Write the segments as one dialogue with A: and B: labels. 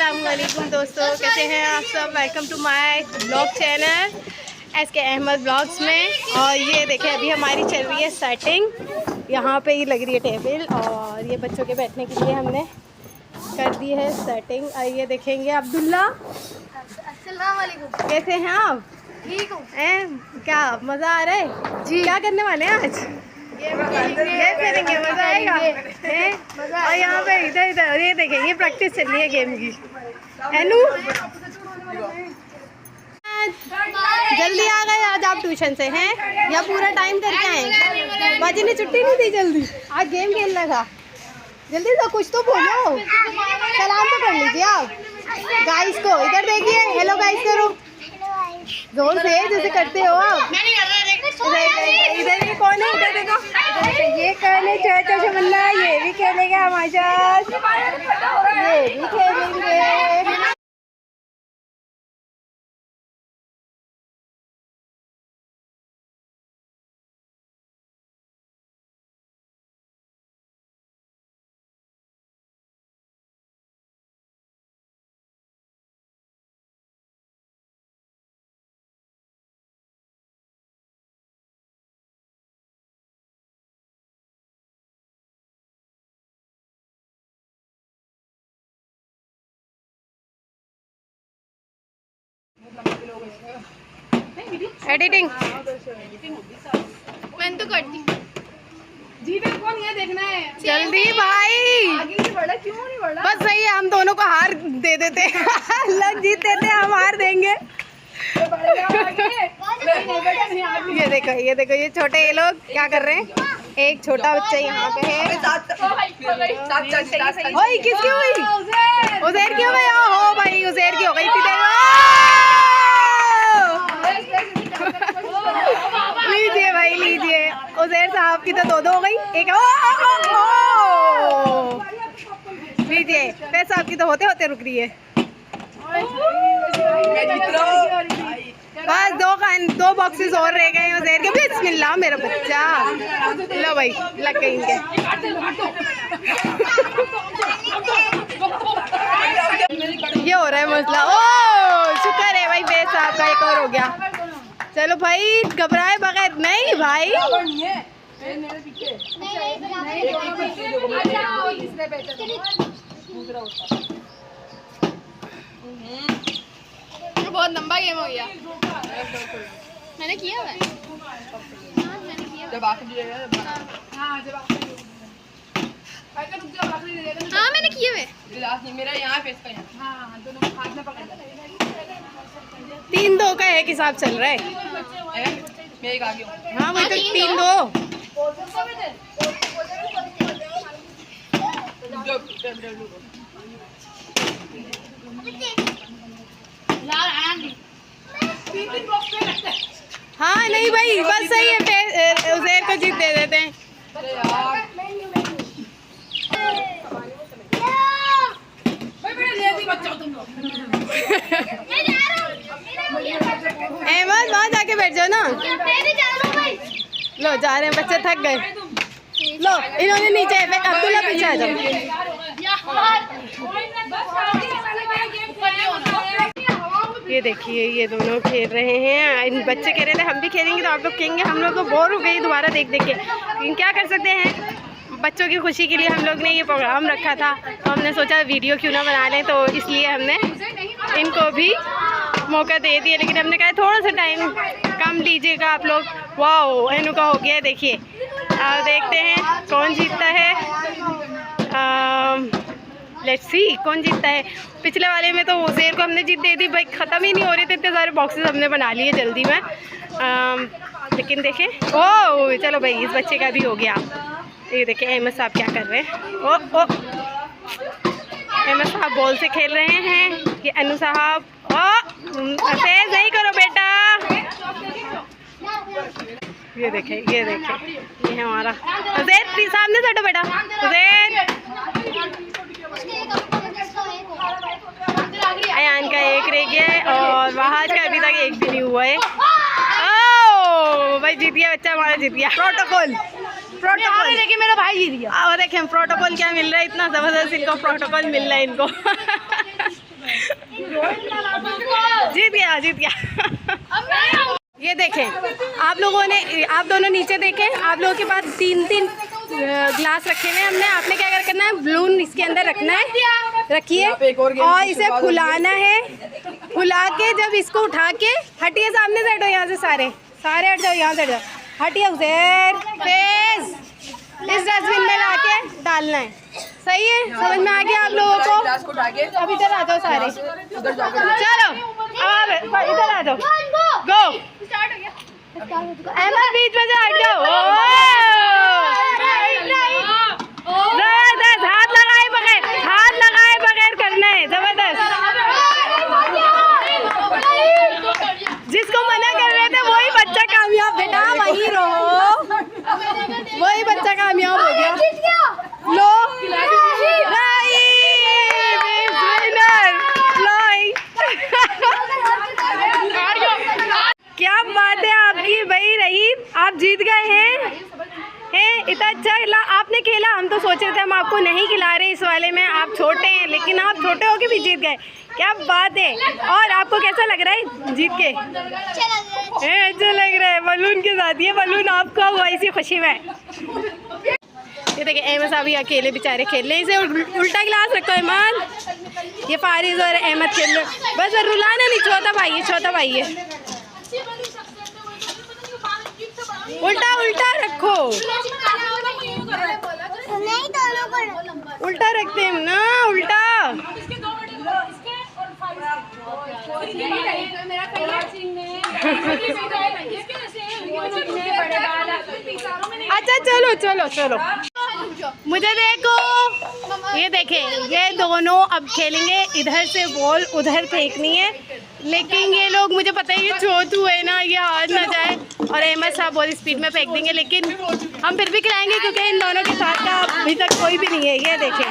A: अस्सलामुअलैकुम दोस्तों, कैसे हैं आप सब। Welcome to my blog channel SK Ahmad blogs में। और ये देखें अभी हमारी चल रही है सेटिंग। यहाँ पे ही लग रही है टेबल और ये बच्चों के बैठने के लिए हमने कर दी है सेटिंग। और ये देखेंगे अब्दुल्ला,
B: अस्सलाम वालेकुम।
A: कैसे हैं आप?
B: ठीक हूँ।
A: क्या मज़ा आ रहा है जी? क्या करने वाले हैं आज? गेम खेलेंगे, मज़ा आएगा। और यहाँ पे इधर इधर ये देखें, ये प्रैक्टिस चल रही है गेम की। एनू जल्दी आ गए आज आप ट्यूशन से हैं या पूरा टाइम करके आए? बाजी ने छुट्टी नहीं दी जल्दी, आज गेम खेलना था। जल्दी से कुछ तो बोलो, सलाम तो कर लीजिए आप गाइस को। इधर देखिए, हेलो गाइस करो जोर से जैसे करते हो आप। इधर ये कौन है? इधर देखो, ये कौन है? छोटा सा बंदा, ये भी खेलेगा हमारे साथ, ये भी खेलेंगे। एडिटिंग
B: मैंने तो कर दी जी। कौन ये देखना है
A: जल्दी भाई,
B: आगे नहीं बढ़ा, क्यों नहीं बढ़ा?
A: बस सही है, हम दोनों को हार दे देते लग जीत देते, हम हार देंगे। ये देखो ये छोटे ये लोग क्या कर रहे हैं। एक छोटा बच्चा यहाँ पे है। ओए किसकी हुई? उज़ैर की हो गई। हो भाई उज़ैर की हो गई। इतनी देर लीजिए भाई लीजिए, उज़ैर साहब की तो दो हो गई। एक लीजिए, फिर साहब की तो होते होते रुक रही है। बस दो बॉक्सेस और रह गए हैं उज़ैर के। बिस्मिल्लाह मेरा बच्चा, लो भाई लग गई इनके। ये हो रहा है मसला। ओ शुक्र है भाई, बेस साहब का एक और हो गया। चलो भाई घबराए बगैर। नहीं भाई
B: बहुत लंबा गेम हो गया। मैंने किया है। हाँ मैंने किए हुए।
C: मेरा यहाँ पे इसका यहाँ। दोनों हाथ में पकड़।
A: 3-2 का एक हिसाब चल रहा है।
C: मैं एक आगे हूँ।
A: हाँ वही तो 3-2। हाँ नहीं भाई बस सही है, उज़ैर को जीत दे देते हैं। अहमद वहाँ जाके बैठ जाओ ना। लो जा रहे हैं बच्चे, थक गए। लो इन्होंने नीचे, अब्दुल्ला पीछे आ जाओ। ये देखिए ये दोनों खेल रहे हैं। इन बच्चे कह रहे थे हम भी खेलेंगे, तो आप लोग कहेंगे हम लोग को बोर हो गई दोबारा देख देख के। लेकिन क्या कर सकते हैं, बच्चों की खुशी के लिए हम लोग ने ये प्रोग्राम रखा था, तो हमने सोचा वीडियो क्यों ना बना लें, तो इसलिए हमने इनको भी मौका दे दिया। लेकिन हमने कहा थोड़ा सा टाइम कम लीजिएगा आप लोग। वाओ एनू का हो गया, देखिए। देखते हैं कौन जीतता है। लेट्स सी कौन जीतता है। पिछले वाले में तो उज़ैर को हमने जीत दे दी भाई, ख़त्म ही नहीं हो रहे थे, इतने सारे बॉक्सेस हमने बना लिए जल्दी में। लेकिन देखें, ओह चलो भाई इस बच्चे का भी हो गया। ये देखें अहमद साहब क्या कर रहे हैं। ओ अहमद साहब बॉल से खेल रहे हैं। ये अनु साहब, ऐसे नहीं करो बेटा। ये देखें ये है हमारा उज़ैर। सामने से हटो बेटा। उज़ैर अयान का एक रह गया है और वहाज का अभी तक एक भी नहीं हुआ है। ओह भाई जीत गया बच्चा, हमारा जीत गया। प्रोटोकॉल देखिए मेरा भाई जीत गया। और देखें प्रोटोकॉल क्या मिल रहा है, इतना ज़बरदस्त इनको प्रोटोकॉल मिल रहा है इनको। जीत गया जीत गया। ये देखें आप लोगों ने, आप दोनों नीचे देखें, आप लोगों के पास 3-3 ग्लास रखे हुए हैं। हमने, आपने क्या करना है, बलून इसके अंदर रखना है, रखिए और इसे फुलाना है। फुला के जब इसको उठा के, हटिए सामने से, हटो यहाँ से, सारे सारे हट जाओ, यहाँ से हट जाओ, हटिए उधर, फेस इस डस्टबिन में ला के डालना है। सही है, समझ में आ गया आप लोगों को? अब इधर आ जाओ सारे, चलो अब इधर आ जाओ, गो। अहमद बीच में से हट जाओ। जबरदस्त, हाथ लगाए बगैर करना है, जबरदस्त। जिसको मना कर रहे थे वही बच्चा कामयाब, बेटा वही रहो, वही बच्चा कामयाब हो गया। लो क्या बात है आपकी भाई रहीम, आप जीत गए हैं। इतना अच्छा खेला आपने, खेला हम तो सोच रहे थे हम आपको नहीं खिला रहे इस वाले में, आप छोटे हैं, लेकिन आप छोटे होके भी जीत गए, क्या बात है। और आपको कैसा लग रहा है जीत के? अच्छा लग रहा है, बलून के साथ, ये बलून आपका हुआ इसी खुशी में। ये देखिए अहमद साहब ये अकेले बेचारे खेल रहे हैं, इसे उल्टा गिलास रखो अहमद, ये फारिज और अहमद खेल रहे, बस रुलाना नहीं, छोटा भाई है, छोटा भाई है, उल्टा उल्टा रखो, उल्टा रखते हैं ना, उल्टा। अच्छा चलो चलो चलो, मुझे देखो, ये देखें, ये दोनों अब खेलेंगे, इधर से बॉल उधर फेंकनी है, लेकिन ये लोग, मुझे पता है ये छोटू है ना, ये हाथ ना जाए, और अहमद साहब बहुत स्पीड में फेंक देंगे, लेकिन हम फिर भी खिलाएंगे क्योंकि इन दोनों के साथ का अभी तक कोई भी नहीं है। ये देखें,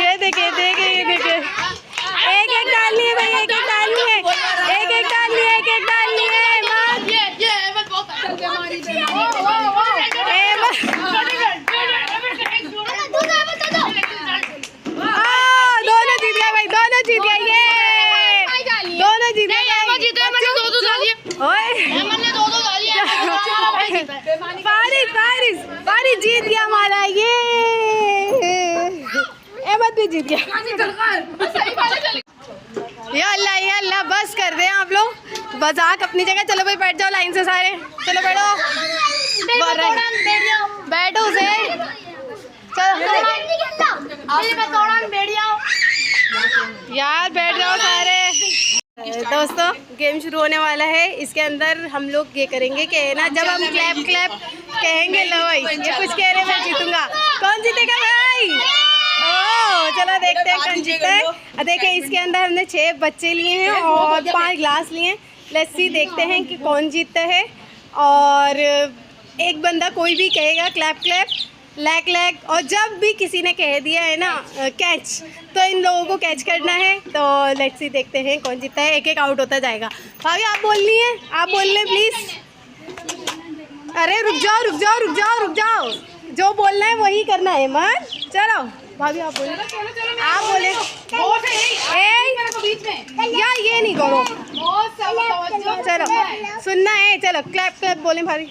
A: ये देखें, देखें, ये देखें, एक एक डालनी है भाई, एक एक डालनी है, एक एक डालनी है, एक एक डालनी है। दोनों जीत गए भाई, दोनों जीत गए, ये दोनों जीत गए। फारिज जीत गया हमारा, ये अहमद भी जीत गया। या अल्लाह बस कर दे आप लोग, मजाक अपनी जगह। चलो भाई बैठ जाओ लाइन से सारे, चलो बैठो, बैठो से, यार बैठ जाओ सारे। दोस्तों गेम शुरू होने वाला है, इसके अंदर हम लोग ये करेंगे कि ना, जब हम क्लैप क्लैप कहेंगे, लो भाई ये कुछ कह रहे मैं जीतूंगा, कौन जीतेगा भाई? ओ चलो देखते हैं कौन जीता है। देखिए इसके अंदर हमने 6 बच्चे लिए हैं और 5 ग्लास लिए हैं, लेट्स सी देखते हैं कि कौन जीतता है। और एक बंदा कोई भी कहेगा क्लैप क्लैप, लैक लैक, और जब भी किसी ने कह दिया है ना कैच, तो इन लोगों को कैच करना है। तो लेट्स सी देखते हैं कौन जीतता है, एक एक आउट होता जाएगा। भाभी आप बोलनी है, आप बोल लें प्लीज़। अरे रुक जाओ रुक जाओ रुक जाओ रुक जाओ, जो बोलना है वही करना है मन। चलो भाभी आप बोले, आप बोले यार ये नहीं करो, चलो सुनना है, चलो क्लैप क्लैप बोले भाभी,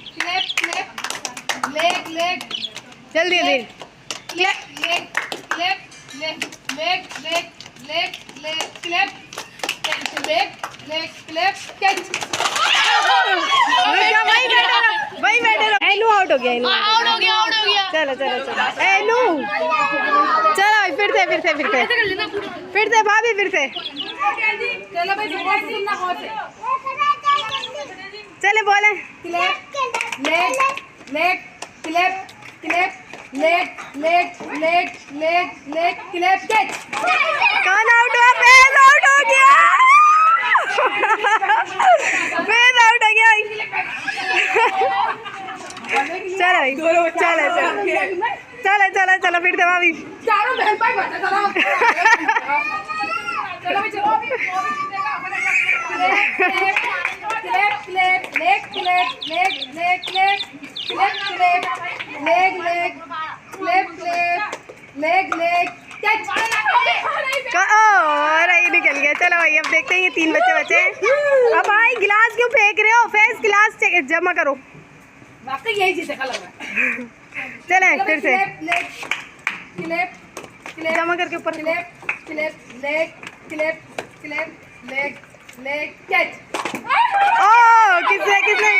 A: जल्दी जल्दी भाई बैठे रहो। एनू आउट हो गया,
B: आउट हो गया।
A: चलो चलो चलो एनू, चलो फिर से भाभी फिर से चले बोले कौन आउट हुआ? फेज आउट हो गया, फेज आउट हो गया। चलो चलो चलो चलो चलो फिर से भाभी, निकल गया। चलो भाई अब देखते हैं ये 3 बच्चे बचे हैं। अब भाई गिलास क्यों फेंक रहे हो? फेस गिलास जमा करो।
C: वाकई यही चीज लग रहा है।
A: चले फिर से
C: क्लिप
A: जमा करके ऊपर
C: clip clip leg clip clip leg leg catch.
A: ओ किसने किसने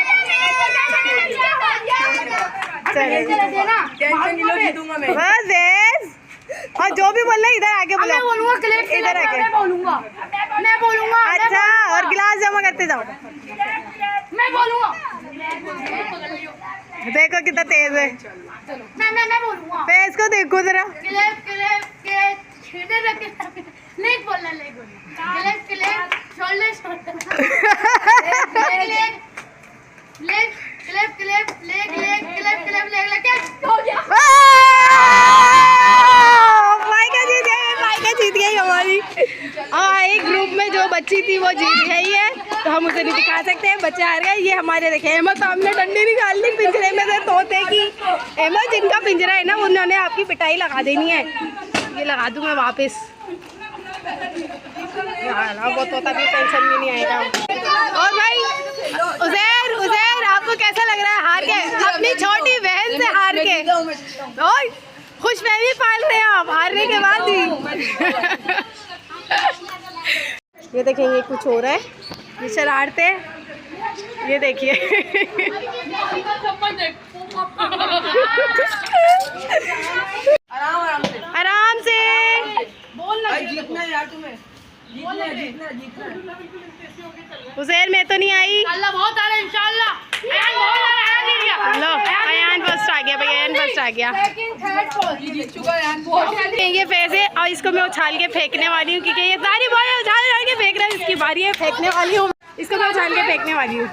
A: चले बस बेस। हाँ जो भी बोलना है इधर आके बोलो।
C: बोलूंगा क्लिप
A: इधर आके
C: मैं बोलूंगा
A: अच्छा और गिलास जमा करते जाओ।
C: मैं बोलूंगा
A: देखो कितना तेज है।
C: मैं बोलूंगा
A: फेस को देखो जरा।
C: क्लिप क्लिप के छेड़े रखे लेग बोलना clip clip shoulder shoulder leg leg clip clip leg leg clip clip leg leg catch हो गया।
A: माइका जीत गई, माइका जीत गई हमारी। हाँ एक ग्रुप में जो बच्ची थी वो जीत गई है तो हम उसे नहीं दिखा सकते हैं, बच्चे हार गए। ये हमारे देखे अहमद सामने डंडी निकाल दी पिंजरे में से तोते की। अहमद जिनका पिंजरा है ना उन्होंने आपकी पिटाई लगा देनी है। ये लगा दूँ मैं वापस। वो तोता भी टेंशन में नहीं आएगा। और भाई उज़ैर उज़ैर आपको कैसा लग रहा है हार के? अपनी छोटी बहन से हार के ओए खुशफहमी पाल रहे हैं आप हारने के बाद भी। ये देखिए ये कुछ हो रहा है, ये शरारते। ये देखिए आराम से
C: जीतना है यार तुम्हें जीतना
A: उज़ैर में तो नहीं आई।
C: अल्लाह बहुत आ रहा है इंशाल्लाह। अयान बहुत आ रहा है।
A: लो अयान फर्स्ट आ गया भाई, अयान फर्स्ट आ गया।
C: जीत चुका है अयान बहुत।
A: ये फेस है और इसको मैं उछाल के फेंकने वाली हूँ क्योंकि ये सारी बॉल उछाल के फेंक रहा है। इसकी बारी है, फेंकने वाली हूँ इसको मैं उछाल के फेंकने वाली हूँ।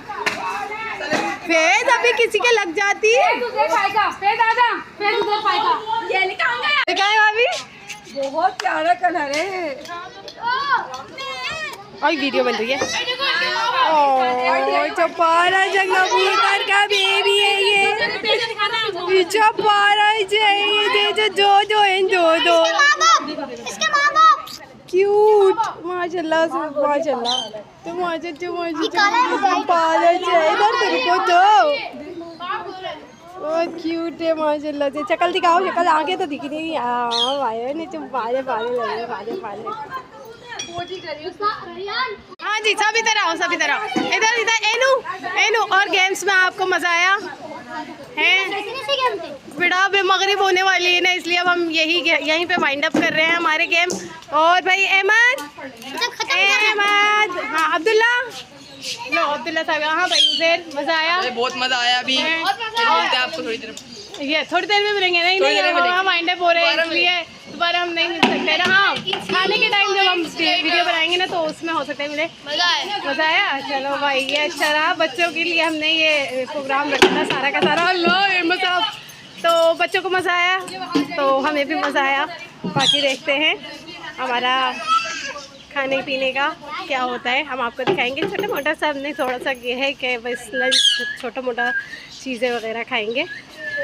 A: फेस अभी किसी के लग जाती है। दिखाए भाभी
C: बहुत प्यारा कलर है।
A: और वीडियो बन रही है। ओह चपारा जंगबूतर का बेबी है ये चपारा चाहिए दे जो जो इन दो दो क्यूट माशाल्लाह से माशाल्लाह। तो चपारा चाहिए इधर तेरे को तो क्यूट है माशाल्लाह से। शक्ल दिखाओ, शक्ल आगे तो दिख नहीं। भाई नीचे पाले पाले लगे पाले पाले। हाँ जी सभी तरह आओ सभी तरह इधर इधर एनू एनू। और गेम्स में आपको मजा आया है? बेटा अब मगरिब होने वाली है ना इसलिए अब हम यहीं पे वाइंड अप कर रहे हैं हमारे गेम। और भाई अहमद हाँ अब्दुल्ला लो अब्दुल्ला साहब। हाँ भाई उज़ैर मजा आया? बहुत मजा आया। अभी आपको थोड़ी देर में मिलेंगे। नहीं हम वाइंड अप हो रहे हैं इसलिए दोबारा हम नहीं मिल सकते ना। हाँ खाने के टाइम जब हम वीडियो बनाएंगे ना तो उसमें हो सकता है मिले। मज़ा आया? चलो भाई ये अच्छा रहा। बच्चों के लिए हमने ये प्रोग्राम रखा था सारा का सारा। लो मतलब तो बच्चों को मज़ा आया तो हमें भी मज़ा आया। बाकी देखते हैं हमारा खाने पीने का क्या होता है, हम आपको दिखाएंगे। छोटा मोटा सा हमने थोड़ा सा ये है कि बस लंच छोटा मोटा चीज़ें वगैरह खाएंगे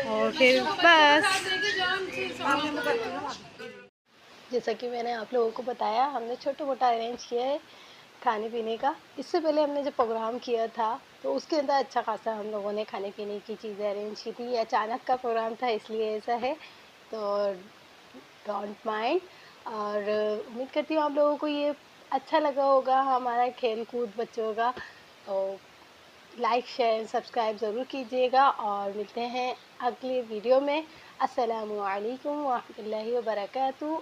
A: और फिर बस। जैसा कि मैंने आप लोगों को बताया हमने छोटा मोटा अरेंज किया है खाने पीने का। इससे पहले हमने जब प्रोग्राम किया था तो उसके अंदर अच्छा खासा हम लोगों ने खाने पीने की चीज़ें अरेंज की थी। ये अचानक का प्रोग्राम था इसलिए ऐसा है तो डोंट माइंड। और उम्मीद करती हूँ आप लोगों को ये अच्छा लगा होगा हमारा खेल कूद बच्चों का। तो लाइक शेयर सब्सक्राइब ज़रूर कीजिएगा और मिलते हैं अगले वीडियो में। अस्सलामु अलैकुम व रहमतुल्लाहि व बरकातहू।